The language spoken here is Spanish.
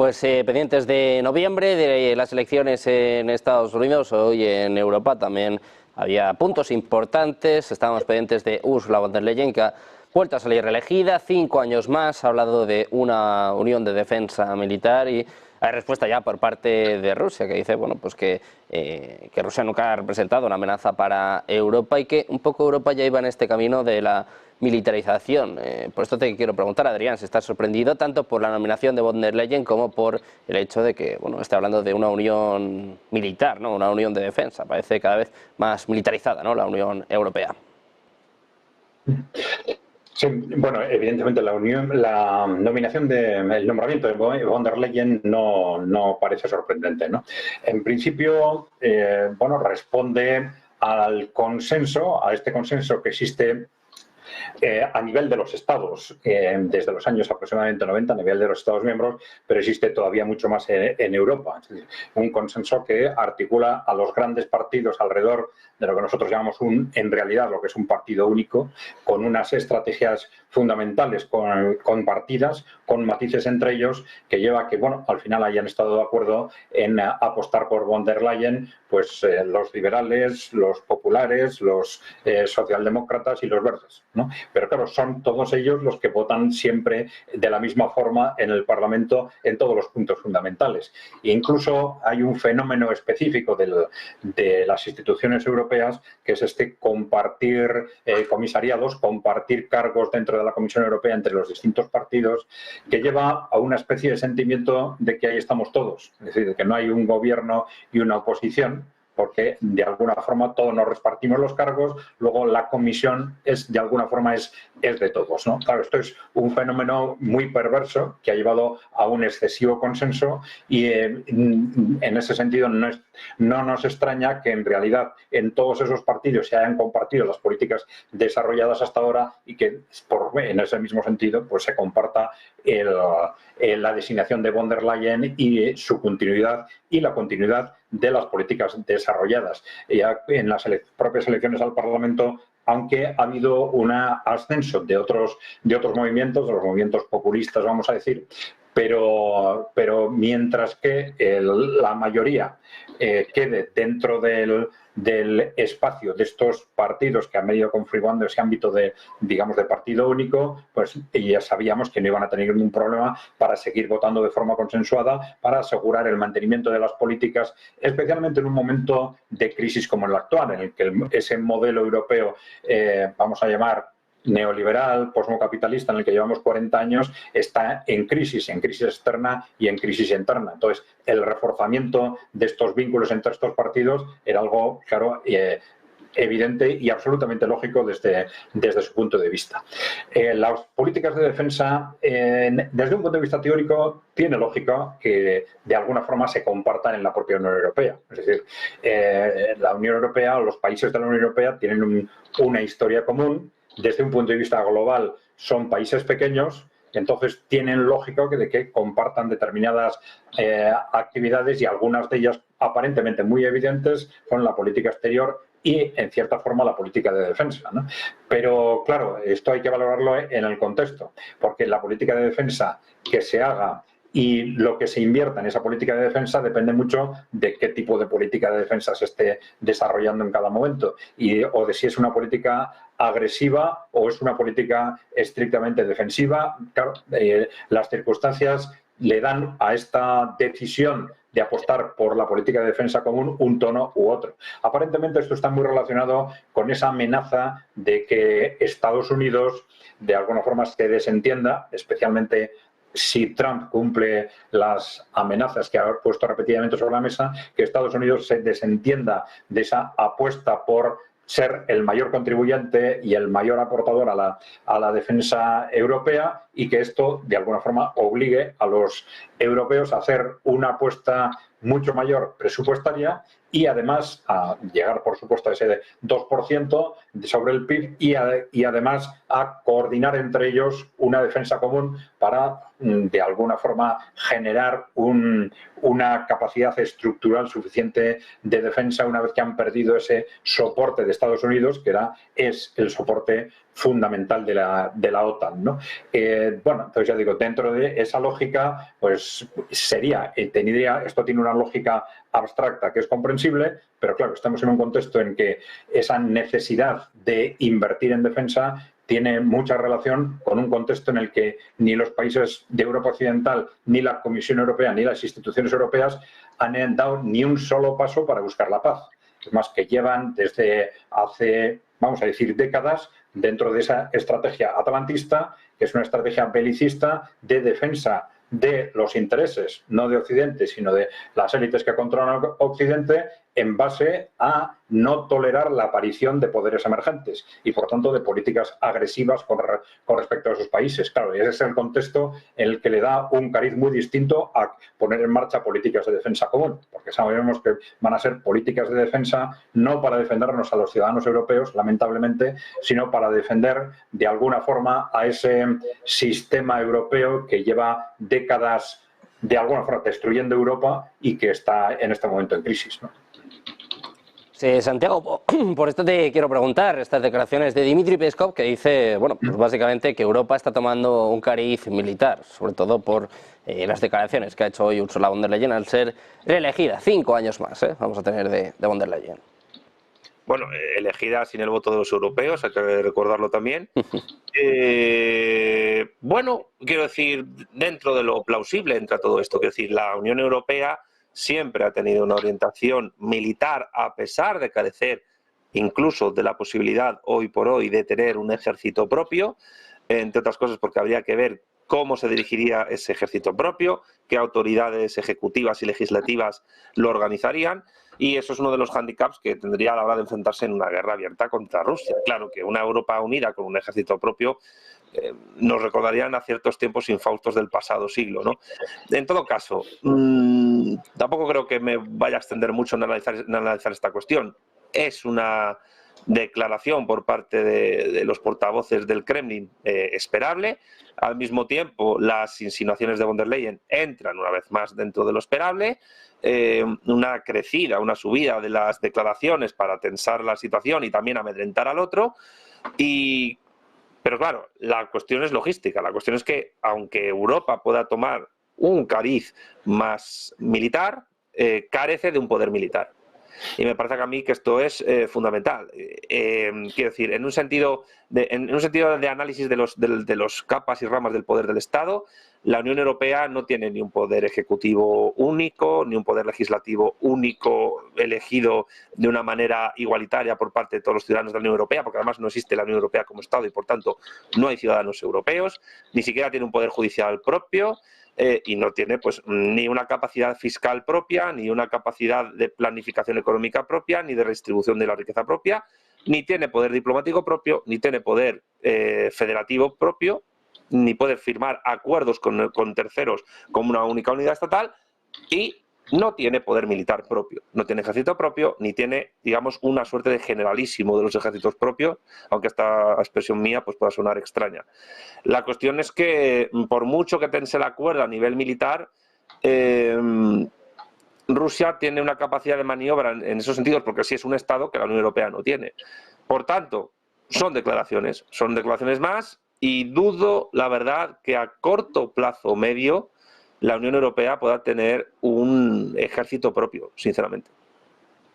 Pues pendientes de noviembre, de las elecciones en Estados Unidos, hoy en Europa también había puntos importantes. Estábamos pendientes de Ursula von der Leyen, que ha vuelto a salir reelegida, 5 años más, ha hablado de una unión de defensa militar y hay respuesta ya por parte de Rusia, que dice bueno, pues que Rusia nunca ha representado una amenaza para Europa y que un poco Europa ya iba en este camino de la militarización. Por esto te quiero preguntar, Adrián, si estás sorprendido tanto por la nominación de von der Leyen como por el hecho de que bueno, esté hablando de una unión militar, ¿no? Una unión de defensa. Parece cada vez más militarizada, ¿no? La Unión Europea. Sí, bueno, evidentemente la nominación el nombramiento de von der Leyen no parece sorprendente, ¿no? En principio, bueno, responde al consenso, a este consenso que existe a nivel de los Estados, desde los años aproximadamente 90, a nivel de los Estados miembros, pero existe todavía mucho más en Europa. Es decir, un consenso que articula a los grandes partidos alrededor de lo que nosotros llamamos en realidad lo que es un partido único, con unas estrategias fundamentales compartidas, con matices entre ellos, que lleva a que, bueno, al final hayan estado de acuerdo en apostar por von der Leyen, pues los liberales, los populares, los socialdemócratas y los verdes, ¿no? Pero claro, son todos ellos los que votan siempre de la misma forma en el Parlamento en todos los puntos fundamentales. E incluso hay un fenómeno específico de las instituciones europeas, que es este compartir comisariados, compartir cargos dentro de la Comisión Europea entre los distintos partidos, que lleva a una especie de sentimiento de que ahí estamos todos, es decir, de que no hay un gobierno y una oposición, porque de alguna forma todos nos repartimos los cargos, luego la comisión de alguna forma es de todos, ¿no? Claro, esto es un fenómeno muy perverso que ha llevado a un excesivo consenso y en ese sentido no nos extraña que en realidad en todos esos partidos se hayan compartido las políticas desarrolladas hasta ahora y que en ese mismo sentido pues se comparta la designación de von der Leyen y su continuidad y la continuidad de las políticas desarrolladas. Ya en las propias elecciones al Parlamento, aunque ha habido un ascenso de otros movimientos, de los movimientos populistas, vamos a decir, pero mientras que la mayoría quede dentro del espacio de estos partidos que han venido configurando ese ámbito de partido único, pues ya sabíamos que no iban a tener ningún problema para seguir votando de forma consensuada, para asegurar el mantenimiento de las políticas, especialmente en un momento de crisis como el actual, en el que ese modelo europeo, vamos a llamar neoliberal, posmocapitalista, en el que llevamos 40 años, está en crisis externa y en crisis interna. Entonces, el reforzamiento de estos vínculos entre estos partidos era algo, claro, evidente y absolutamente lógico desde su punto de vista. Las políticas de defensa, desde un punto de vista teórico, tiene lógica que de alguna forma se compartan en la propia Unión Europea. Es decir, la Unión Europea, los países de la Unión Europea tienen una historia común. Desde un punto de vista global son países pequeños, entonces tienen lógica de que compartan determinadas actividades y algunas de ellas aparentemente muy evidentes con la política exterior y, en cierta forma, la política de defensa, ¿no? Pero, claro, esto hay que valorarlo en el contexto, porque la política de defensa que se haga y lo que se invierta en esa política de defensa depende mucho de qué tipo de política de defensa se esté desarrollando en cada momento o de si es una política agresiva o es una política estrictamente defensiva. Claro, las circunstancias le dan a esta decisión de apostar por la política de defensa común un tono u otro. Aparentemente esto está muy relacionado con esa amenaza de que Estados Unidos de alguna forma se desentienda, especialmente si Trump cumple las amenazas que ha puesto repetidamente sobre la mesa, que Estados Unidos se desentienda de esa apuesta por ser el mayor contribuyente y el mayor aportador a la defensa europea y que esto, de alguna forma, obligue a los europeos a hacer una apuesta mucho mayor presupuestaria y además a llegar, por supuesto, a ese 2% sobre el PIB y además a coordinar entre ellos una defensa común para, de alguna forma, generar una capacidad estructural suficiente de defensa una vez que han perdido ese soporte de Estados Unidos, que es el soporte fundamental de la OTAN, ¿no? Bueno, entonces ya digo, dentro de esa lógica, pues esto tiene una lógica abstracta que es comprensible, pero claro, estamos en un contexto en que esa necesidad de invertir en defensa tiene mucha relación con un contexto en el que ni los países de Europa Occidental, ni la Comisión Europea, ni las instituciones europeas han dado ni un solo paso para buscar la paz. Es más, que llevan desde hace, vamos a decir, décadas dentro de esa estrategia atalantista, que es una estrategia belicista de defensa de los intereses, no de Occidente, sino de las élites que controlan Occidente, en base a no tolerar la aparición de poderes emergentes y, por tanto, de políticas agresivas con respecto a esos países. Claro, y ese es el contexto en el que le da un cariz muy distinto a poner en marcha políticas de defensa común, porque sabemos que van a ser políticas de defensa no para defendernos a los ciudadanos europeos, lamentablemente, sino para defender de alguna forma a ese sistema europeo que lleva décadas de alguna forma destruyendo Europa y que está en este momento en crisis, ¿no? Sí, Santiago, por esto te quiero preguntar, estas declaraciones de Dmitry Peskov, que dice, bueno, pues básicamente que Europa está tomando un cariz militar, sobre todo por las declaraciones que ha hecho hoy Ursula von der Leyen al ser reelegida. 5 años más, vamos a tener de von der Leyen. Bueno, elegida sin el voto de los europeos, hay que recordarlo también. Bueno, quiero decir, dentro de lo plausible entra todo esto, quiero decir, la Unión Europea siempre ha tenido una orientación militar, a pesar de carecer incluso de la posibilidad hoy por hoy de tener un ejército propio, entre otras cosas porque habría que ver cómo se dirigiría ese ejército propio, qué autoridades ejecutivas y legislativas lo organizarían, y eso es uno de los hándicaps que tendría a la hora de enfrentarse en una guerra abierta contra Rusia. Claro que una Europa unida con un ejército propio nos recordarían a ciertos tiempos infaustos del pasado siglo, ¿no? En todo caso, tampoco creo que me vaya a extender mucho en analizar esta cuestión. Es una declaración por parte de los portavoces del Kremlin esperable. Al mismo tiempo, las insinuaciones de von der Leyen entran una vez más dentro de lo esperable. Una subida de las declaraciones para tensar la situación y también amedrentar al otro. Pero claro, la cuestión es logística. La cuestión es que, aunque Europa pueda tomar un cariz más militar, carece de un poder militar. Y me parece que a mí que esto es fundamental. Quiero decir, en un sentido de análisis de los capas y ramas del poder del Estado, la Unión Europea no tiene ni un poder ejecutivo único, ni un poder legislativo único elegido de una manera igualitaria por parte de todos los ciudadanos de la Unión Europea, porque además no existe la Unión Europea como Estado y por tanto no hay ciudadanos europeos, ni siquiera tiene un poder judicial propio. Y no tiene pues ni una capacidad fiscal propia, ni una capacidad de planificación económica propia, ni de redistribución de la riqueza propia, ni tiene poder diplomático propio, ni tiene poder federativo propio, ni puede firmar acuerdos con terceros como una única unidad estatal, y no tiene poder militar propio, no tiene ejército propio, ni tiene, digamos, una suerte de generalísimo de los ejércitos propios, aunque esta expresión mía pues pueda sonar extraña. La cuestión es que, por mucho que tense la cuerda a nivel militar, Rusia tiene una capacidad de maniobra en esos sentidos, porque sí es un Estado que la Unión Europea no tiene. Por tanto, son declaraciones más, y dudo, la verdad, que a corto plazo medio la Unión Europea pueda tener un ejército propio, sinceramente.